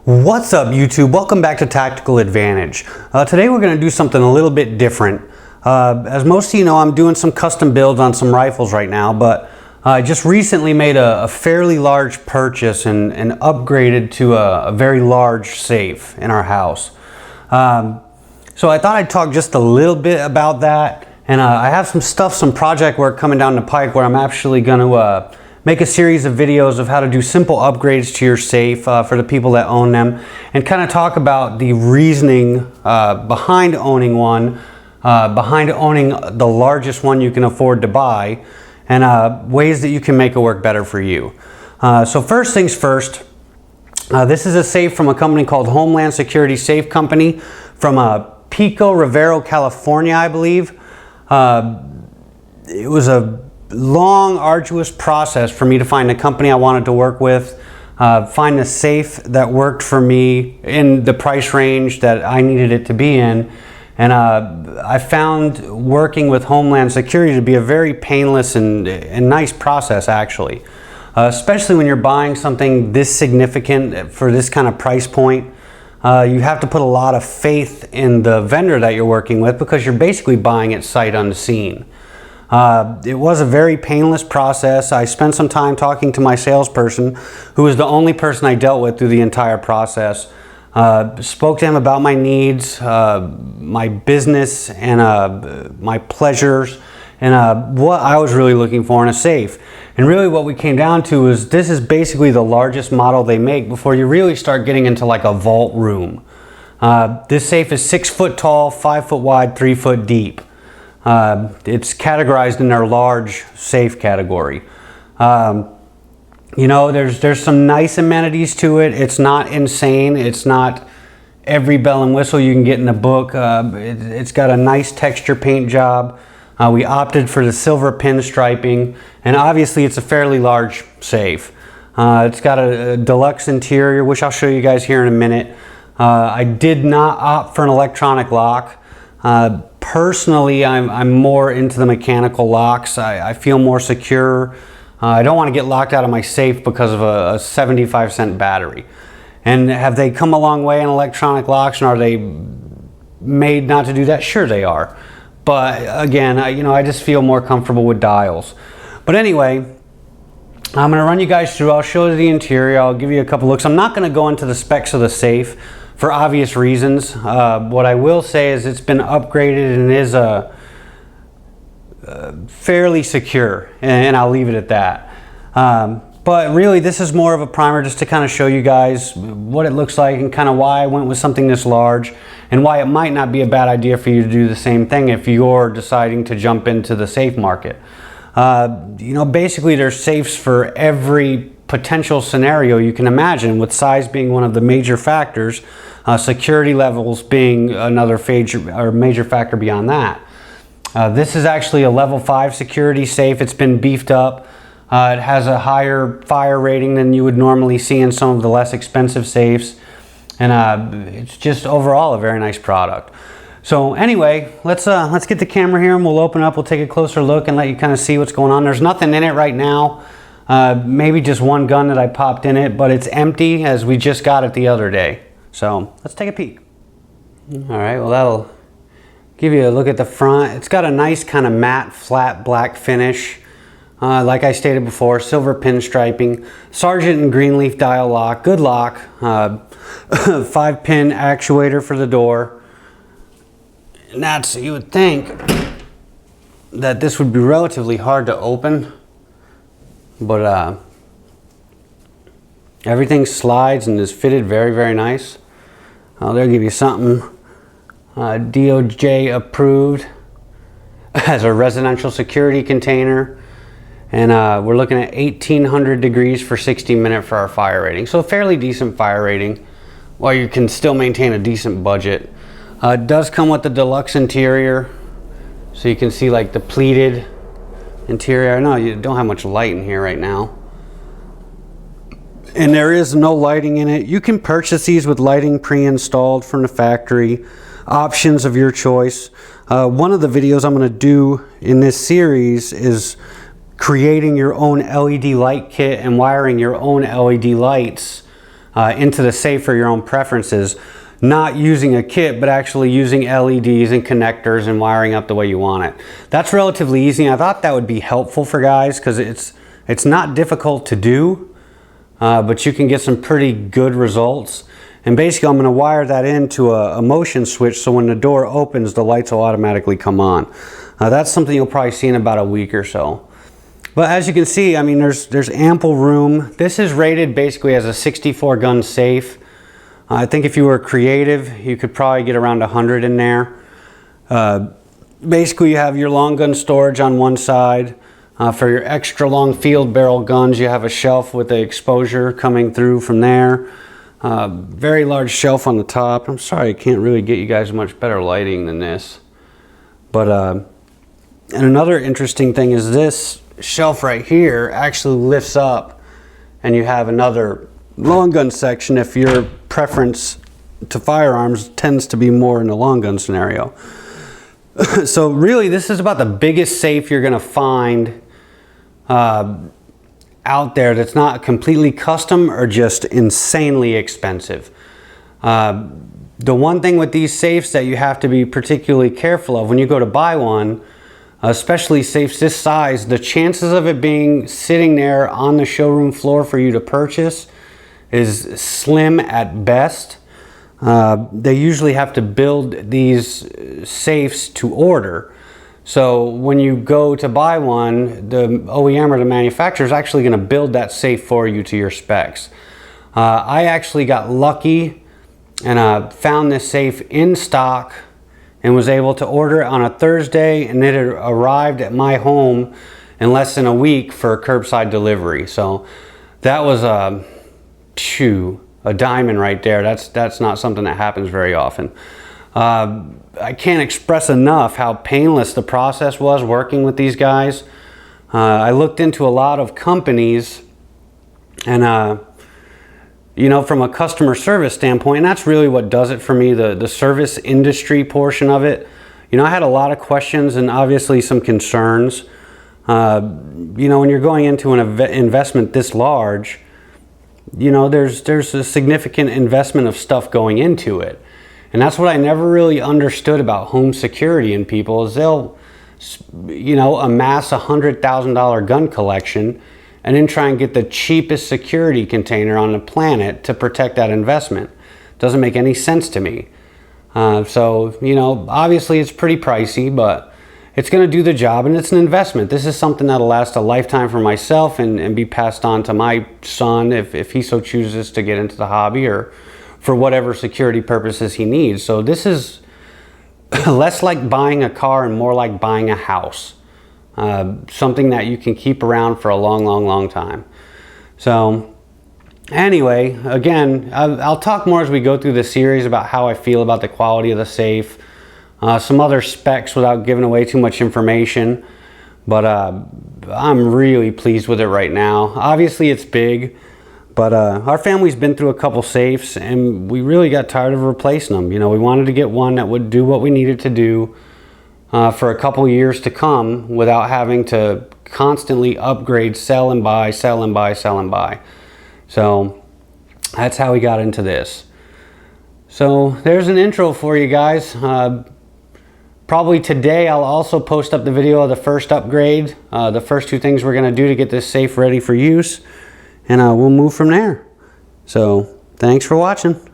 What's up, YouTube? Welcome back to Tactical Advantage. Today we're going to do something a little bit different. As most of you know, I'm doing some custom builds on some rifles right now, but I just recently made a fairly large purchase and upgraded to a very large safe in our house. So I thought I'd talk just a little bit about that, and I have some project work coming down the pike where I'm actually going to make a series of videos of how to do simple upgrades to your safe for the people that own them, and kind of talk about the reasoning behind owning one, behind owning the largest one you can afford to buy, and ways that you can make it work better for you. So first things first, this is a safe from a company called Homeland Security Safe Company from Pico Rivera, California, I believe. It was a long, arduous process for me to find a company I wanted to work with, find a safe that worked for me in the price range that I needed it to be in. And I found working with Homeland Security to be a very painless and nice process, actually. Especially when you're buying something this significant for this kind of price point. You have to put a lot of faith in the vendor that you're working with, because you're basically buying it sight unseen. It was a very painless process. I spent some time talking to my salesperson, who was the only person I dealt with through the entire process. Spoke to him about my needs, my business, and my pleasures, and what I was really looking for in a safe. And really what we came down to is this is basically the largest model they make before you really start getting into like a vault room. This safe is 6 foot tall, 5 foot wide, 3 foot deep. It's categorized in their large safe category. You know, there's some nice amenities to it. It's not insane. It's not every bell and whistle you can get in a book. It's got a nice texture paint job. We opted for the silver pinstriping, and obviously it's a fairly large safe. It's got a deluxe interior, which I'll show you guys here in a minute. I did not opt for an electronic lock. Personally, I'm more into the mechanical locks. I feel more secure. I don't want to get locked out of my safe because of a 75-cent battery. And have they come a long way in electronic locks, and are they made not to do that? Sure they are. But again, I just feel more comfortable with dials. But anyway, I'm going to run you guys through. I'll show you the interior. I'll give you a couple looks. I'm not going to go into the specs of the safe for obvious reasons. What I will say is it's been upgraded and is fairly secure, and I'll leave it at that. But really, this is more of a primer just to kind of show you guys what it looks like and kind of why I went with something this large, and why it might not be a bad idea for you to do the same thing if you're deciding to jump into the safe market. Basically there's safes for every potential scenario you can imagine, with size being one of the major factors, security levels being another major factor beyond that. This is actually a level 5 security safe. It's been beefed up. It has a higher fire rating than you would normally see in some of the less expensive safes, and it's just overall a very nice product. So anyway, let's get the camera here and we'll open up. We'll take a closer look and let you kind of see what's going on. There's nothing in it right now. Maybe just one gun that I popped in it, but it's empty, as we just got it the other day. So let's take a peek. All right, well, that'll give you a look at the front. It's got a nice kind of matte, flat black finish. Like I stated before, silver pinstriping, Sargent and Greenleaf dial lock, good lock, 5-pin actuator for the door. And that's, you would think that this would be relatively hard to open, but everything slides and is fitted very, very nice. They'll give you something DOJ approved as a residential security container. And we're looking at 1800 degrees for 60-minute for our fire rating. So a fairly decent fire rating, while you can still maintain a decent budget. It does come with the deluxe interior, so you can see like the pleated interior. I know you don't have much light in here right now, and there is no lighting in it. You can purchase these with lighting pre-installed from the factory, options of your choice. One of the videos I'm going to do in this series is creating your own LED light kit and wiring your own LED lights into the safe for your own preferences, not using a kit, but actually using LEDs and connectors and wiring up the way you want it. That's relatively easy. I thought that would be helpful for guys because it's not difficult to do, but you can get some pretty good results. And basically I'm going to wire that into a motion switch, so when the door opens, the lights will automatically come on. That's something you'll probably see in about a week or so. But as you can see, I mean, there's ample room. This is rated basically as a 64 gun safe. I think if you were creative, you could probably get around 100 in there. Basically, you have your long gun storage on one side. For your extra long field barrel guns, you have a shelf with the exposure coming through from there. Very large shelf on the top. I'm sorry I can't really get you guys much better lighting than this. But, and another interesting thing is this shelf right here actually lifts up, and you have another long gun section if your preference to firearms tends to be more in the long gun scenario. So really, this is about the biggest safe you're going to find out there that's not completely custom or just insanely expensive. The one thing with these safes that you have to be particularly careful of when you go to buy one, especially safes this size, the chances of it being sitting there on the showroom floor for you to purchase is slim at best. They usually have to build these safes to order. So when you go to buy one, the OEM or the manufacturer is actually going to build that safe for you to your specs. I actually got lucky and found this safe in stock and was able to order it on a Thursday, and it arrived at my home in less than a week for curbside delivery. So that was a diamond right there. That's not something that happens very often. I can't express enough how painless the process was working with these guys. I looked into a lot of companies, and you know, from a customer service standpoint, and that's really what does it for me, the service industry portion of it. You know, I had a lot of questions and obviously some concerns. You know, when you're going into an investment this large, you know, there's a significant investment of stuff going into it. And that's what I never really understood about home security in people, is they'll, you know, amass $100,000 gun collection and then try and get the cheapest security container on the planet to protect that investment. Doesn't make any sense to me. So, you know, obviously it's pretty pricey, but it's going to do the job, and it's an investment. This is something that'll last a lifetime for myself and be passed on to my son if he so chooses to get into the hobby, or for whatever security purposes he needs. So this is less like buying a car and more like buying a house. Something that you can keep around for a long time. So anyway, again, I'll talk more as we go through the series about how I feel about the quality of the safe, some other specs without giving away too much information, but I'm really pleased with it right now. Obviously it's big, but our family's been through a couple safes and we really got tired of replacing them. You know, we wanted to get one that would do what we needed to do for a couple years to come without having to constantly upgrade, sell and buy, sell and buy, sell and buy. So that's how we got into this. So there's an intro for you guys. Probably today I'll also post up the video of the first upgrade, the first two things we're going to do to get this safe ready for use, and we'll move from there. So thanks for watching.